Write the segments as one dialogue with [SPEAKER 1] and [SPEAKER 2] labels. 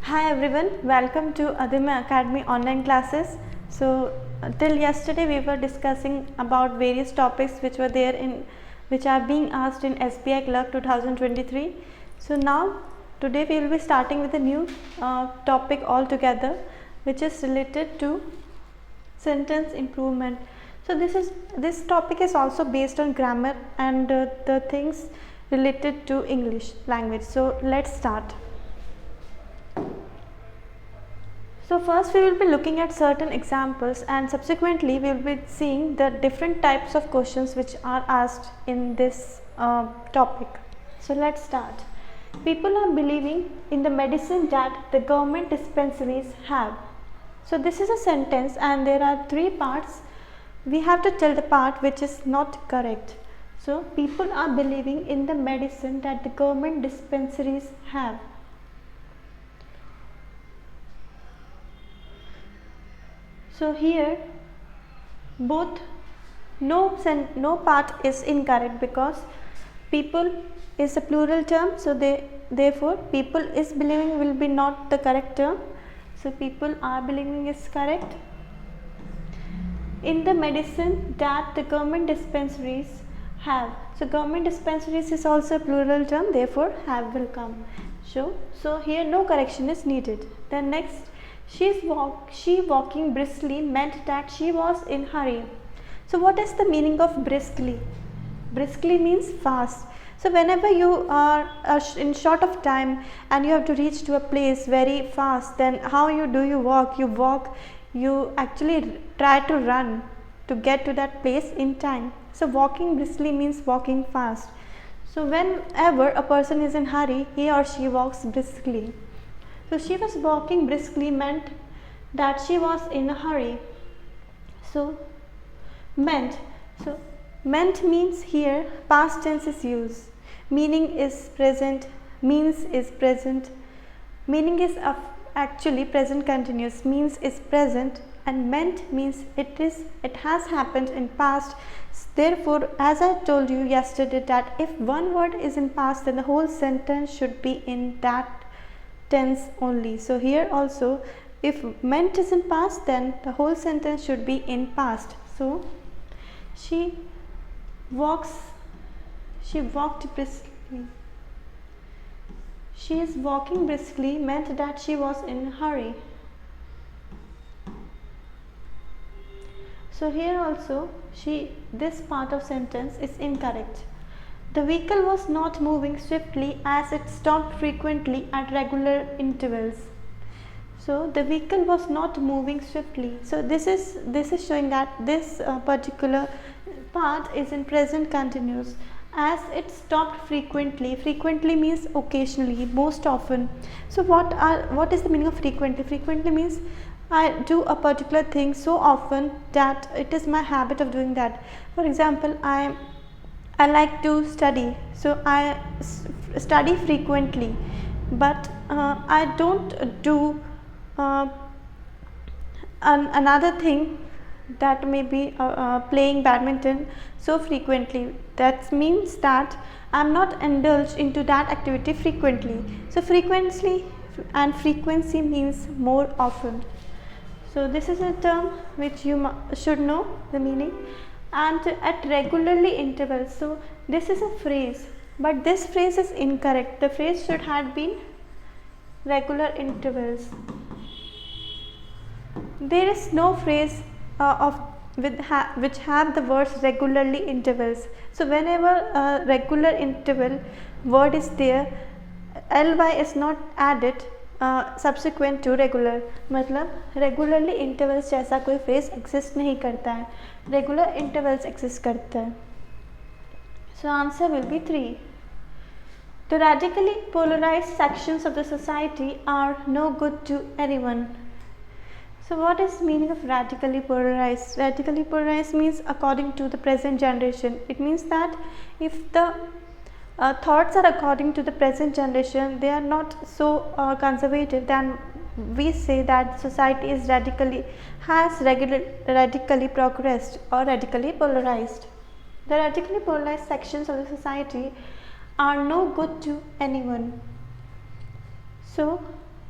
[SPEAKER 1] Hi everyone, welcome to Adima Academy online classes. Till yesterday we were discussing about various topics which are being asked in SBI Clerk 2023. So now today we will be starting with a new topic altogether, which is related to sentence improvement. So this topic is also based on grammar and the things related to English language. So let's start. So first we will be looking at certain examples, and subsequently we will be seeing the different types of questions which are asked in this topic. So let's start. People are believing in the medicine that the government dispensaries have. So this is a sentence and there are three parts. We have to tell the part which is not correct. So people are believing in the medicine that the government dispensaries have. So here no part is incorrect because people is a plural term, so therefore people is believing will be not the correct term. So people are believing is correct. In the medicine that the government dispensaries have. So government dispensaries is also a plural term, therefore have will come. So here no correction is needed. Then next, she walking briskly meant that she was in hurry. So what is the meaning of briskly? Briskly means fast. So whenever you are in short of time and you have to reach to a place very fast, then how you walk? You actually try to run to get to that place in time. So walking briskly means walking fast. So whenever a person is in hurry, he or she walks briskly. So she was walking briskly meant that she was in a hurry. So meant means here past tense is used. Meaning is present, means is present. Meaning is actually present continuous, means is present, and meant means it has happened in past. Therefore, as I told you yesterday that if one word is in past, then the whole sentence should be in that tense only. So here also, if meant is in past, then the whole sentence should be in past. So she walked briskly. She is walking briskly meant that she was in a hurry. So here also this part of sentence is incorrect. The vehicle was not moving swiftly as it stopped frequently at regular intervals. So the vehicle was not moving swiftly. So this is showing that this particular part is in present continuous. As it stopped frequently. Frequently means occasionally, most often. So what is the meaning of frequently? Frequently means I do a particular thing so often that it is my habit of doing that. For example, I like to study, so I study frequently, but I don't do another thing that may be playing badminton so frequently. That means that I am not indulged into that activity frequently. So frequency and frequency means more often. So this is a term which you should know the meaning. And at regularly intervals. So this is a phrase, but this phrase is incorrect. The phrase should have been regular intervals. There is no phrase which have the words regularly intervals. So whenever a regular interval word is there, ly is not added subsequent to regular. मतलब regularly intervals जैसा कोई phrase exist नहीं करता है, regular intervals exist करता है. So answer will be 3. The radically polarized sections of the society are no good to anyone. So what is meaning of radically polarized? Radically polarized means according to the present generation. It means that if the thoughts are according to the present generation, they are not so conservative, then we say that society is radically progressed or radically polarized. The radically polarized sections of the society are no good to anyone. So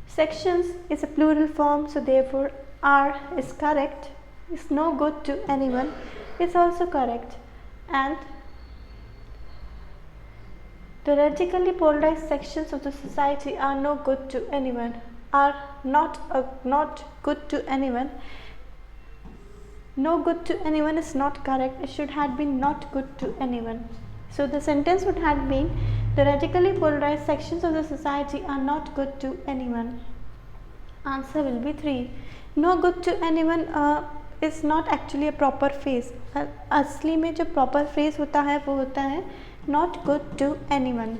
[SPEAKER 1] Sections is a plural form, so therefore are is correct. Is no good to anyone is also correct. And the radically polarized sections of the society are no good to anyone, are not good to anyone. No good to anyone is not correct. It should have been not good to anyone. So the sentence would have been, the radically polarized sections of the society are not good to anyone. Answer will be 3. No good to anyone is not actually a proper phrase. असली में जो proper phrase होता है वो होता है not good to anyone.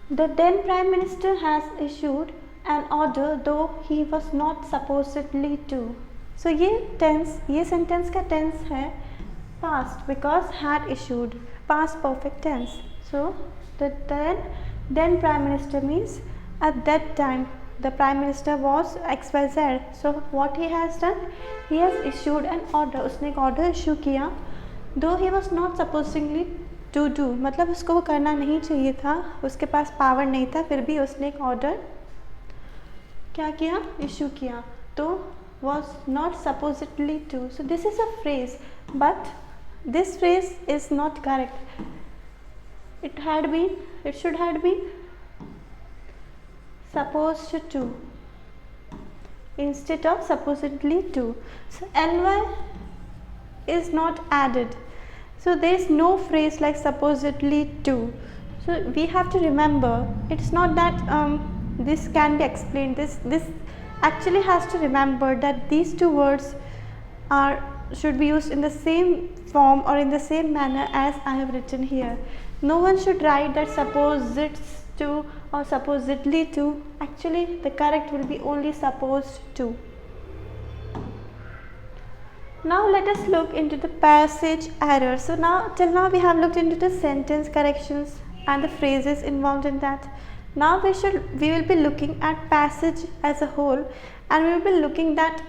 [SPEAKER 1] The then Prime Minister has issued an order though he was not supposedly to. So ये sentence का tense है past because had issued, past perfect tense. So the then Prime Minister means at that time the Prime Minister was XYZ. So what he has done, he has issued an order. उसने एक order issue किया, though he was not supposedly to do, मतलब उसको वो करना नहीं चाहिए था, उसके पास पावर नहीं था, फिर भी उसने एक ऑर्डर क्या किया, इशू किया. तो was not supposedly to. So this is a phrase, but this phrase is not correct. It should have been supposed to instead of supposedly to. So ly is not added. So there is no phrase like supposedly to. So we have to remember, it's not that this can be explained. This actually has to remember that these two words should be used in the same form or in the same manner as I have written here. No one should write that supposes to or supposedly to. Actually the correct will be only supposed to. Now let us look into the passage errors. So till now we have looked into the sentence corrections and the phrases involved in that. Now we will be looking at passage as a whole, and we will be looking that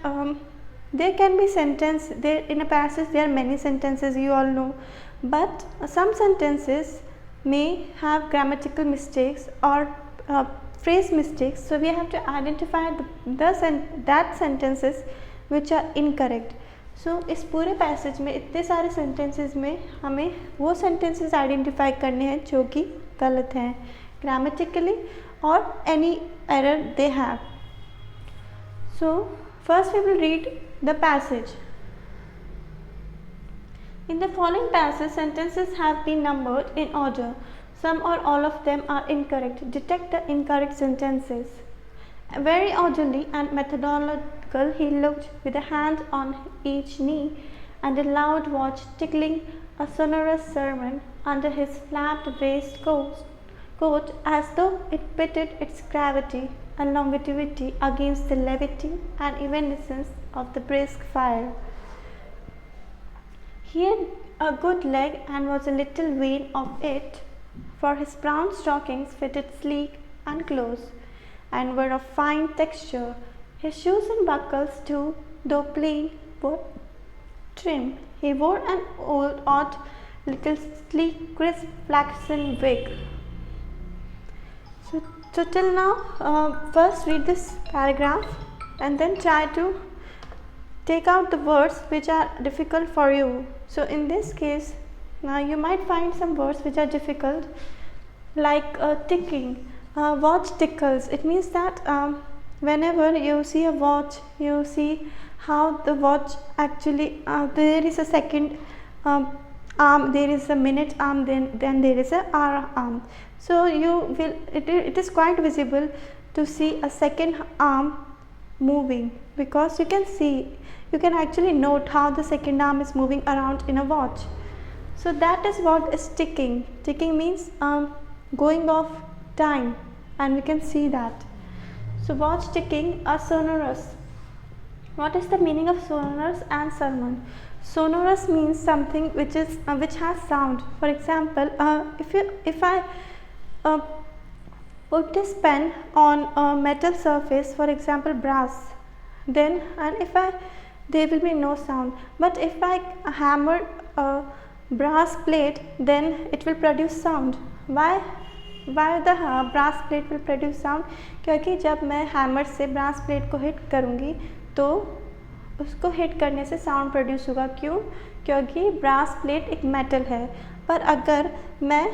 [SPEAKER 1] there can be sentence, there in a passage there are many sentences, you all know, but some sentences may have grammatical mistakes or phrase mistakes. So we have to identify that sentences which are incorrect. So इस पूरे passage में इतने सारे sentences में हमें वो sentences identify करने हैं जो कि गलत हैं ग्रामेटिकली और any error they have. So first we will read the passage. In the following passage, sentences have been numbered in order. Some or all of them are incorrect. Detect the incorrect sentences. Very orderly and methodological, he looked with a hand on each knee and a loud watch tickling a sonorous sermon under his flapped waistcoat as though it pitted its gravity and longevity against the levity and evanescence of the brisk fire. He had a good leg and was a little vain of it, for his brown stockings fitted sleek and close, and were of fine texture. His shoes and buckles too, though plain, were trim. He wore an odd little sleek, crisp flaxen wig. So till now, first read this paragraph and then try to take out the words which are difficult for you. So in this case, now you might find some words which are difficult, like ticking. Watch tickles. It means that whenever you see a watch, you see how the watch actually there is a second arm, there is a minute arm, then there is a hour arm. So it is quite visible to see a second arm moving, because you can actually note how the second arm is moving around in a watch. So that is what is ticking. Ticking means going off time, and we can see that. So watch ticking are sonorous. What is the meaning of sonorous and sermon? Sonorous means something which has sound. For example, if I put this pen on a metal surface, for example brass, then there will be no sound. But if I hammer a brass plate, then it will produce sound. Why why the brass plate will produce sound, क्योंकि जब मैं hammer से brass plate को hit करूँगी तो उसको hit करने से साउंड प्रोड्यूस होगा। क्यों? क्योंकि ब्रास प्लेट एक मेटल है। पर अगर मैं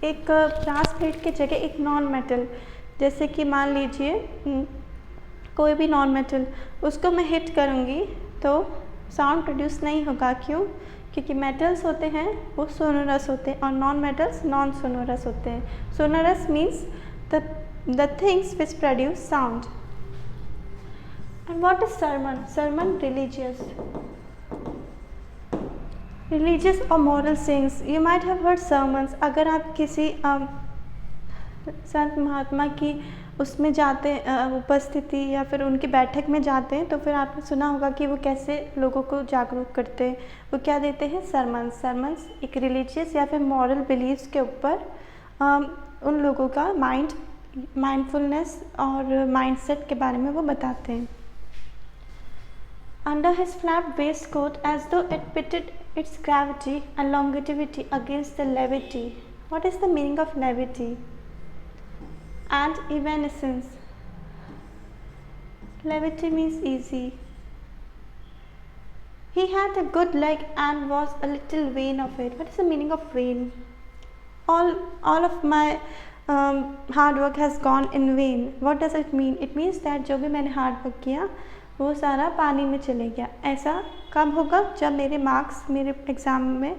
[SPEAKER 1] एक ब्रास प्लेट की जगह एक नॉन मेटल, जैसे कि मान लीजिए कोई भी नॉन मेटल, उसको मैं हिट करूँगी तो साउंड प्रोड्यूस नहीं होगा। क्यों? क्योंकि मेटल्स होते हैं वो सोनोरस होते हैं और नॉन मेटल्स नॉन सोनोरस होते हैं। Sonorous means the things which produce sound. And what is sermon? Sermon religious और moral sayings. You might have heard sermons. अगर आप किसी संत महात्मा की उसमें जाते उपस्थिति या फिर उनकी बैठक में जाते हैं तो फिर आपने सुना होगा कि वो कैसे लोगों को जागरूक करते हैं। वो क्या देते हैं? सरमन्स। सरमन्स एक रिलीजियस या फिर मॉरल बिलीव्स के ऊपर उन लोगों का माइंडफुलनेस और माइंडसेट के बारे में वो बताते हैं। Under his flat waistcoat, as though it pitted its gravity and longevity against the levity. What is the meaning of levity? And evanescence. Levity means easy. He had a good leg and was a little vain of it. What is the meaning of vain? All of my hard work has gone in vain. What does it mean? It means that जो भी मैंने hard work किया वो सारा पानी में चले गया। ऐसा कब होगा? जब मेरे मार्क्स मेरे एग्ज़ाम में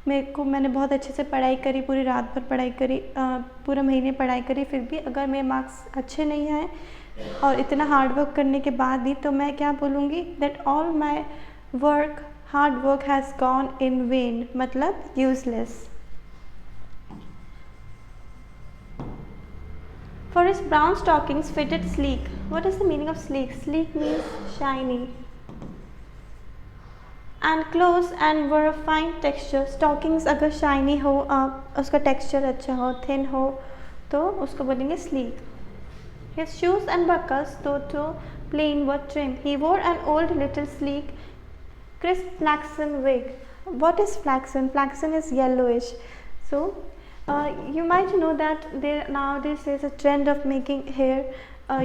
[SPEAKER 1] मैंने बहुत अच्छे से पढ़ाई करी, पूरी रात भर पढ़ाई करी, पूरे महीने पढ़ाई करी, फिर भी अगर मेरे मार्क्स अच्छे नहीं आए और इतना हार्ड वर्क करने के बाद भी, तो मैं क्या बोलूँगी? That all my hard work has gone in when, मतलब useless. For his brown stockings fitted sleek. What is the meaning of sleek? Sleek means shiny. And close and were of fine texture. Stockings अगर shiny हो, उसका texture अच्छा हो, thin हो, तो उसको बोलेंगे sleek. His shoes and buckles, though plain, were trim. He wore an old little sleek, crisp flaxen wig. What is flaxen? Flaxen is yellowish. So you might know that nowadays there is a trend of making hair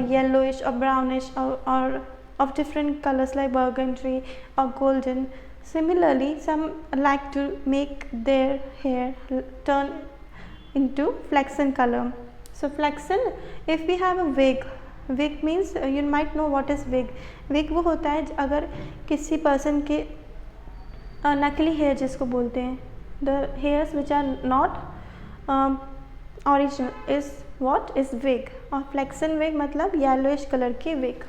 [SPEAKER 1] yellowish or brownish or of different colors like burgundy or golden. Similarly, some like to make their hair turn into flaxen color. So flaxen, if we have a wig means you might know what is wig. Wig वो होता है अगर किसी person के नकली hair जिसको बोलते हैं, the hairs which are not original is what is wig, और flaxen wig मतलब yellowish color की wig.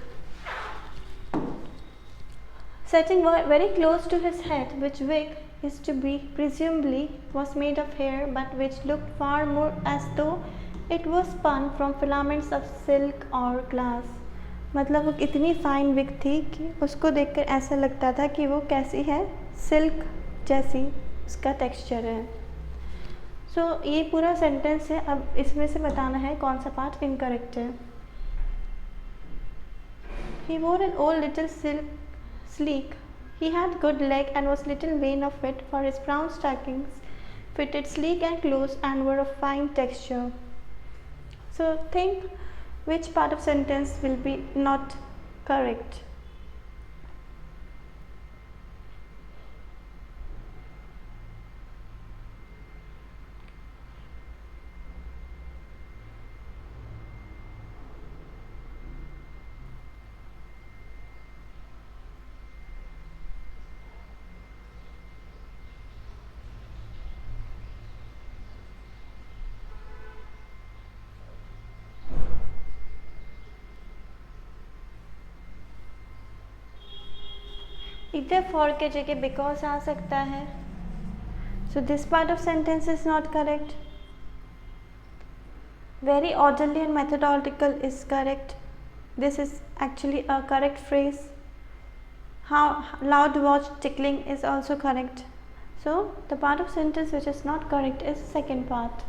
[SPEAKER 1] Setting very close to his head, which wig is to be presumably was made of hair, but which looked far more as though it was spun from filaments of silk or glass. मतलब वो इतनी fine wig थी कि उसको देखकर ऐसा लगता था कि वो कैसी है, सिल्क जैसी उसका टेक्सचर है। सो ये पूरा सेंटेंस है। अब इसमें से बताना है कौन सा पार्ट इनकरेक्ट है। He wore an old little sleek. He had good leg and was little vain of it, for his brown stockings fitted sleek and close and were of fine texture. So think which part of sentence will be not correct. इधर for के जगह because आ सकता है। So this part of sentence is not correct. Very orderly and methodological is correct. This is actually a correct phrase. How loud watch tickling is also correct. So the part of sentence which is not correct is second part.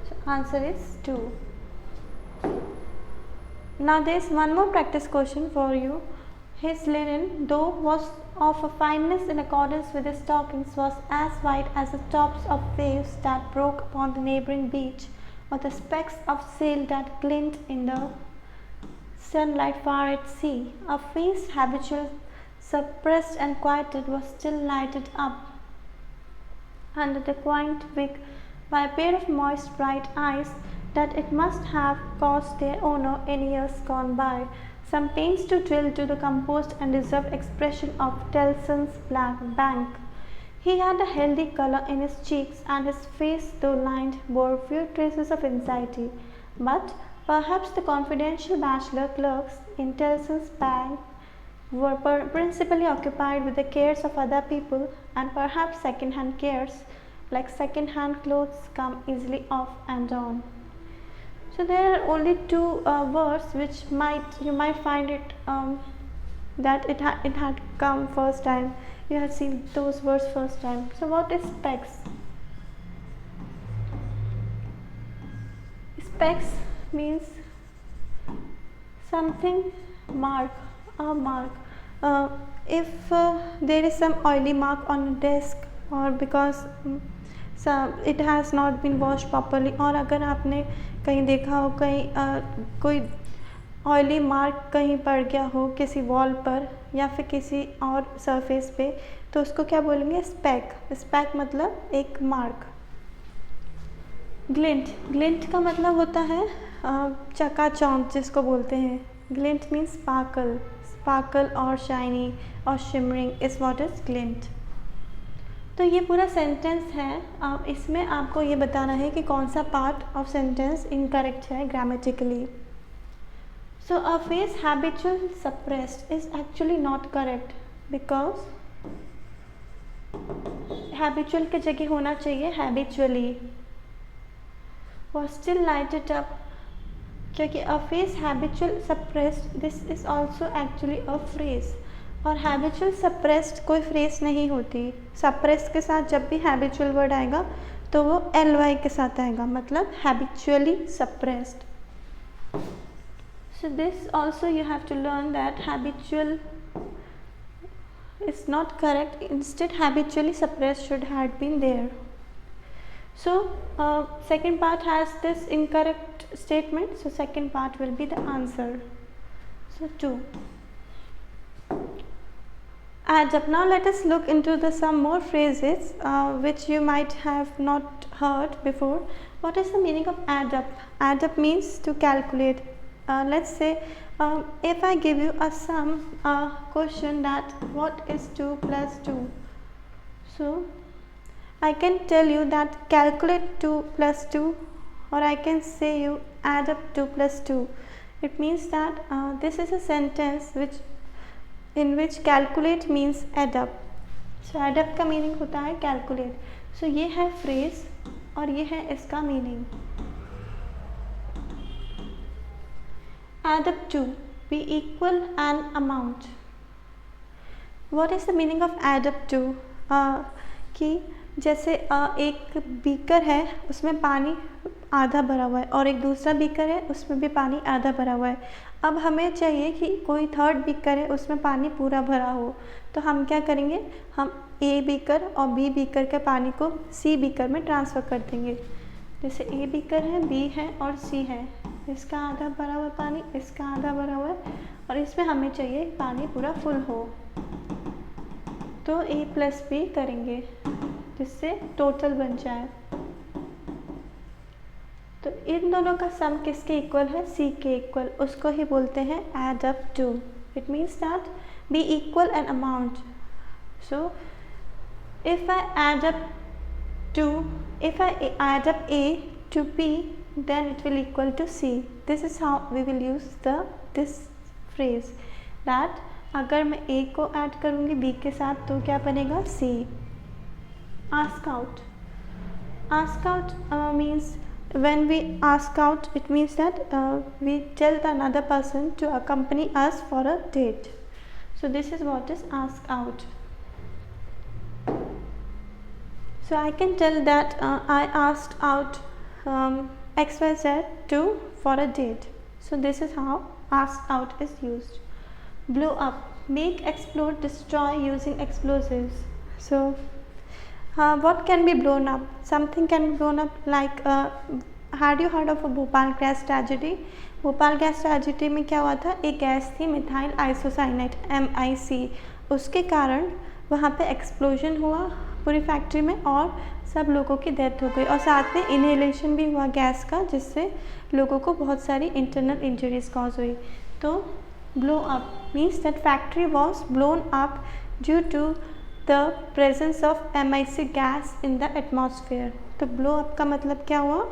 [SPEAKER 1] So answer is 2. Now there is one more practice question for you. His linen, though was of a fineness in accordance with his stockings was as white as the tops of waves that broke upon the neighboring beach, or the specks of sail that glint in the sunlight far at sea. A face habitually suppressed and quieted was still lighted up under the quaint wig by a pair of moist bright eyes that it must have cost their owner in years gone by some pains to drill to the composed and reserved expression of Tellson's black bank. He had a healthy colour in his cheeks, and his face, though lined, bore few traces of anxiety. But perhaps the confidential bachelor clerks in Tellson's bank were principally occupied with the cares of other people, and perhaps second-hand cares, like second-hand clothes, come easily off and on. So there are only two words which you might find it that it had come first time. You have seen those words first time. So what is specs? Specs means something mark, a mark. If there is some oily mark on a desk, or because it has not been washed properly, और अगर आपने कहीं देखा हो कहीं कोई oily mark कहीं पड़ गया हो किसी वॉल पर या फिर किसी और सरफेस पे, तो उसको क्या बोलेंगे? स्पैक. स्पैक मतलब एक मार्क. ग्लिंट. ग्लिंट का मतलब होता है चकाचौंध जिसको बोलते हैं. Glint means sparkle. स्पार्कल और शाइनी और shimmering is what is glint. तो ये पूरा सेंटेंस है. इसमें आपको ये बताना है कि कौन सा पार्ट ऑफ सेंटेंस इनकरेक्ट है grammatically. So a face habitual suppressed is actually not correct because habitual की जगह होना चाहिए habitually. was still lighted up, क्योंकि a face habitual suppressed this is also actually a phrase. और habitual suppressed कोई phrase नहीं होती. suppressed के साथ जब भी habitual word आएगा तो वो ly के साथ आएगा, मतलब habitually suppressed. So this also you have to learn that habitual is not correct. Instead habitually suppressed should have been there. So second part has this incorrect statement, so second part will be the answer. So 2. Add up. Now let us look into some more phrases which you might have not heard before. What is the meaning of add up? Add up means to calculate. Let's say if I give you a sum, question that what is 2 plus 2. So I can tell you that calculate 2 plus 2, or I can say you add up 2 plus 2. It means that this is a sentence in which calculate means add up. So add up का meaning होता है calculate. So ये है phrase और ये है इसका meaning. Add up to, be equal an amount. What is the meaning of add up to? कि जैसे एक बीकर है उसमें पानी आधा भरा हुआ है और एक दूसरा बीकर है उसमें भी पानी आधा भरा हुआ है. अब हमें चाहिए कि कोई थर्ड बीकर है उसमें पानी पूरा भरा हो, तो हम क्या करेंगे? हम ए बीकर और बी बीकर के पानी को सी बीकर में ट्रांसफ़र कर देंगे. जैसे ए बीकर है, बी है और सी है. इसका आधा भरा हुआ पानी, इसका आधा भरा हुआ है और इसमें हमें चाहिए पानी पूरा फुल हो, तो ए प्लस बी करेंगे जिससे टोटल बन जाए. तो इन दोनों का सम किसके इक्वल है? सी के इक्वल. उसको ही बोलते हैं add up to. It means that be equal an amount. So if I add up A to B then it will equal to C. This is how we will use this phrase, that अगर मैं A को add करूँगी B के साथ तो क्या बनेगा? C. Ask out. Ask out means when we ask out, it means that we tell the another person to accompany us for a date. So this is what is ask out. So I can tell that I asked out XYZ for a date. So this is how ask out is used. Blow up. make, explode, destroy using explosives. So what can be blown up? Something can be blown up like had you heard of a Bhopal gas tragedy? Bhopal gas tragedy में क्या हुआ था, एक gas थी methyl isocyanate MIC, उसके कारण वहाँ पे एक्सप्लोजन हुआ पूरी फैक्ट्री में और सब लोगों की डेथ हो गई और साथ में इनहेलेशन भी हुआ गैस का, जिससे लोगों को बहुत सारी इंटरनल इंजरीज कॉज हुई. तो blow up means that factory was blown up due to the presence of MIC gas in the atmosphere. तो ब्लो अप का मतलब क्या हुआ,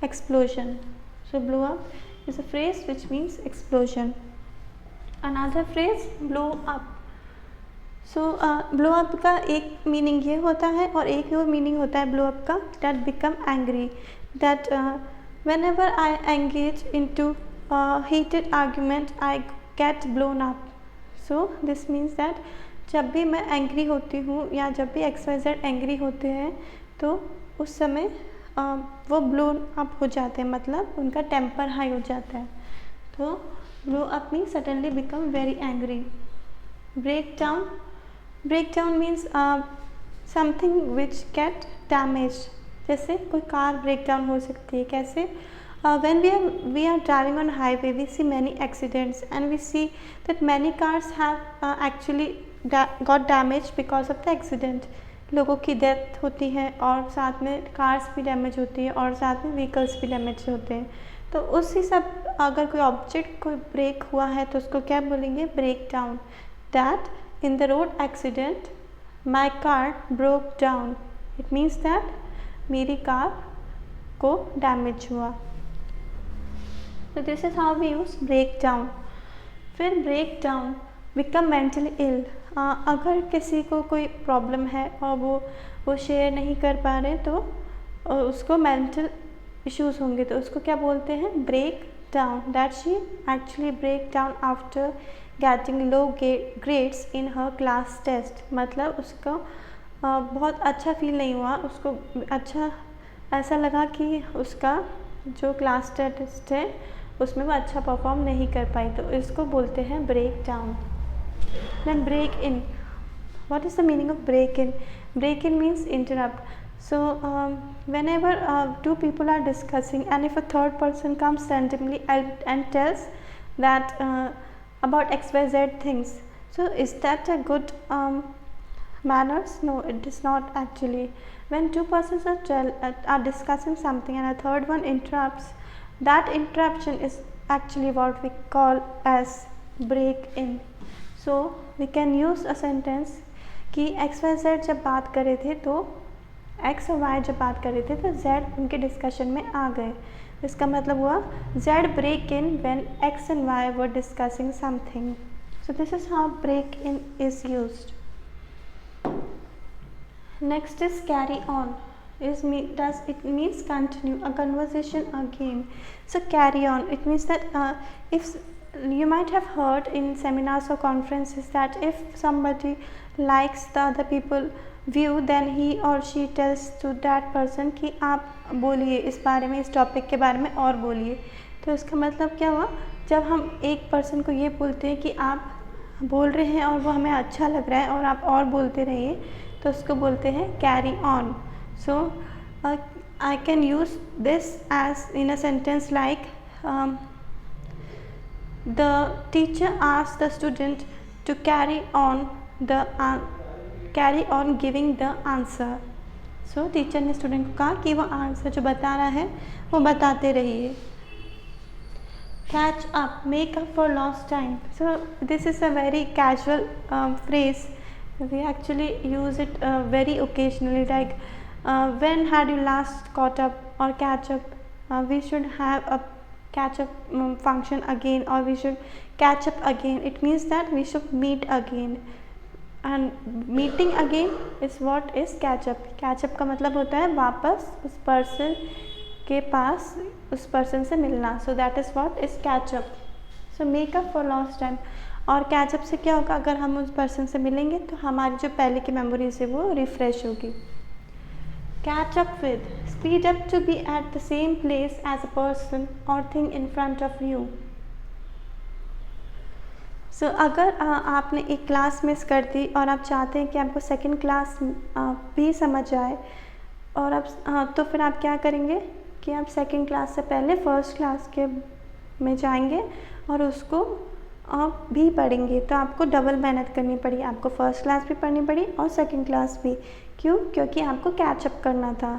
[SPEAKER 1] explosion. So blow up is a phrase which means explosion. Another phrase, blow up. So blow up का एक meaning ये होता है और एक और मीनिंग होता है blow up का, that become angry, that whenever I engage into heated argument I get blown up. So this means that जब भी मैं एंग्री होती हूँ या जब भी XYZ एंग्री होते हैं तो उस समय वो ब्लोन अप हो जाते हैं, मतलब उनका टेम्पर हाई हो जाता है. तो blow up means suddenly become very angry. Break down, break down means something which get damage. जैसे कोई कार ब्रेक डाउन हो सकती है. कैसे? when we are driving on highway we see many accidents and we see that many cars have actually got damaged because of the accident. लोगों की death होती है और साथ में कार्स भी डैमेज होती है और साथ में व्हीकल्स भी डैमेज होते हैं. तो उसी सब अगर कोई ऑब्जेक्ट कोई ब्रेक हुआ है तो उसको क्या बोलेंगे, break down. That in the road accident my car broke down. It means that मेरी कार को डैमेज हुआ. तो this is how we use break down. फिर break down become mentally ill. अगर किसी को कोई प्रॉब्लम है और वो शेयर नहीं कर पा रहे तो उसको मेंटल इश्यूज होंगे, तो उसको क्या बोलते हैं, break down. That she actually break down after getting low grades in her class test. मतलब उसको बहुत अच्छा फील नहीं हुआ, उसको अच्छा ऐसा लगा कि उसका जो क्लास टेस्ट है उसमें वो अच्छा परफॉर्म नहीं कर पाई, तो इसको बोलते हैं break down. Then break in. What is the meaning of break in? Break in means interrupt. So whenever two people are discussing and if a third person comes randomly and tells that about XYZ things, so is that a good manners? No, it is not actually. When two persons are discussing something and a third one interrupts, that interruption is actually what we call as break in. So we can use a sentence कि XYZ जब बात कर रहे थे तो X और Y जब बात कर रहे थे तो Z उनके डिस्कशन में आ गए. इसका मतलब हुआ Z break in when X and Y were discussing something. So this is how break in is used. Next is carry on. It means continue a conversation again. So carry on, it means that if you might have heard in seminars or conferences that if somebody likes the other people view then he or she tells to that person कि आप बोलिए इस बारे में, इस topic के बारे में और बोलिए. तो इसका मतलब क्या हुआ, जब हम एक पर्सन को ये बोलते हैं कि आप बोल रहे हैं और वो हमें अच्छा लग रहा है और आप और बोलते रहिए, तो उसको बोलते हैं carry on. So I can use this as in a sentence like the teacher asked the student to carry on giving the answer. So teacher ने student को कहा कि वो आंसर जो बता रहा है वो बताते रहिए. catch up, make up for lost time. So this is a very casual phrase. We actually use it very occasionally, like when had you last caught up or catch up. We should have a catch up function again or we should catch up again. It means that we should meet again and meeting again is what is catch up. Catch up का मतलब होता है वापस उस person के पास उस person से मिलना. So that is what is catch up. So make up for lost time. और catch up से क्या होगा, अगर हम उस पर्सन से मिलेंगे तो हमारी जो पहले की मेमोरीज है वो रिफ्रेश होगी. Catch up with, speed up to be at the same place as a person or thing in front of you. अगर आपने एक क्लास मिस कर दी और आप चाहते हैं कि आपको सेकंड क्लास भी समझ आए, और आप तो फिर आप क्या करेंगे कि आप सेकंड क्लास से पहले फर्स्ट क्लास के में जाएंगे और उसको आप भी पढ़ेंगे। तो आपको डबल मेहनत करनी पड़ी, आपको फर्स्ट क्लास भी पढ़नी पड़ी और सेकंड क्लास भी। क्यों? क्योंकि आपको कैचअप करना था।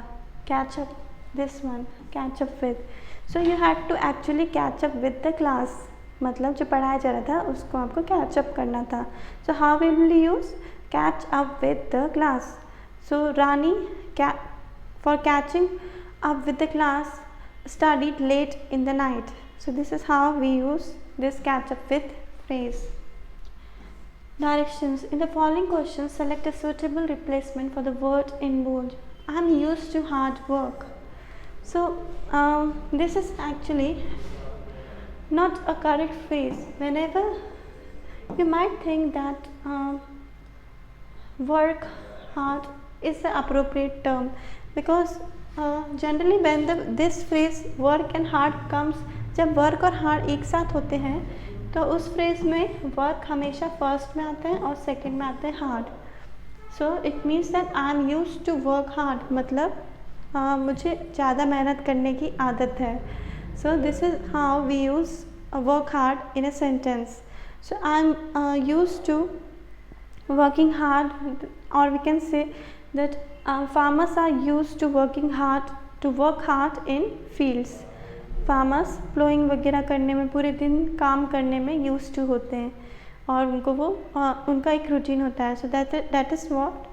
[SPEAKER 1] Catch up this one, catch up with. So you had to actually catch up with the class, मतलब जो पढ़ाया जा रहा था उसको आपको कैचअप करना था। So how will you use catch up with the class? So Rani for catching up with the class studied late in the night. So this is how we use this catch up with phrase. Directions. In the following questions, select a suitable replacement for the word in bold. I am used to hard work. So this is actually not a correct phrase. Whenever you might think that work hard is the appropriate term, because generally when this phrase work and hard comes, जब work और hard एक साथ होते हैं तो उस phrase में work हमेशा first में आता है और second में आता है hard. So it means that I am used to work hard, मतलब मुझे ज़्यादा मेहनत करने की आदत है. So this is how we use work hard in a sentence. So I am used to working hard, or we can say that farmers are used to work hard in fields. Farmers plowing वगैरह करने में, पूरे दिन काम करने में used to होते हैं और उनको वो उनका एक रूटीन होता है. So that is what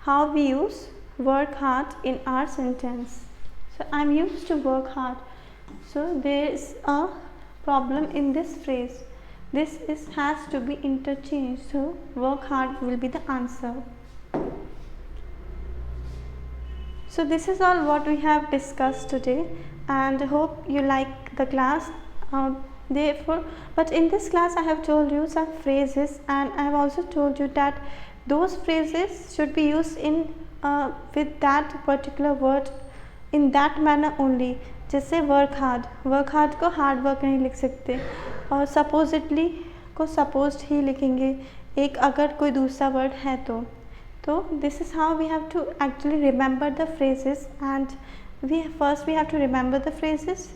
[SPEAKER 1] how we use work hard in our sentence. So I'm used to work hard. So there is a problem in this phrase. This has to be interchanged. So work hard will be the answer. So this is all what we have discussed today, and hope you like the class. Therefore, but in this class I have told you some phrases, and I have also told you that those phrases should be used in with that particular word in that manner only. जैसे work hard को hard work नहीं लिख सकते, और supposedly को supposed ही लिखेंगे एक अगर कोई दूसरा word है तो. This is how we have to actually remember the phrases, and we have to remember the phrases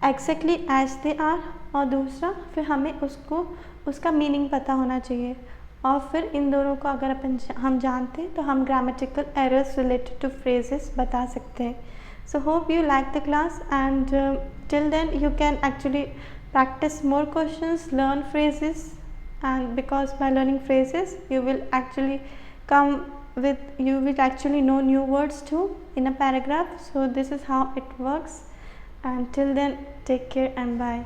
[SPEAKER 1] exactly as they are, और दूसरा फिर हमें उसका मीनिंग पता होना चाहिए, और फिर इन दोनों को अगर हम जानते हैं तो हम grammatical errors related to phrases बता सकते हैं. So hope you like the class, and till then you can actually practice more questions, learn phrases, and because by learning phrases you will actually know new words too in a paragraph. So this is how it works, and till then take care and bye.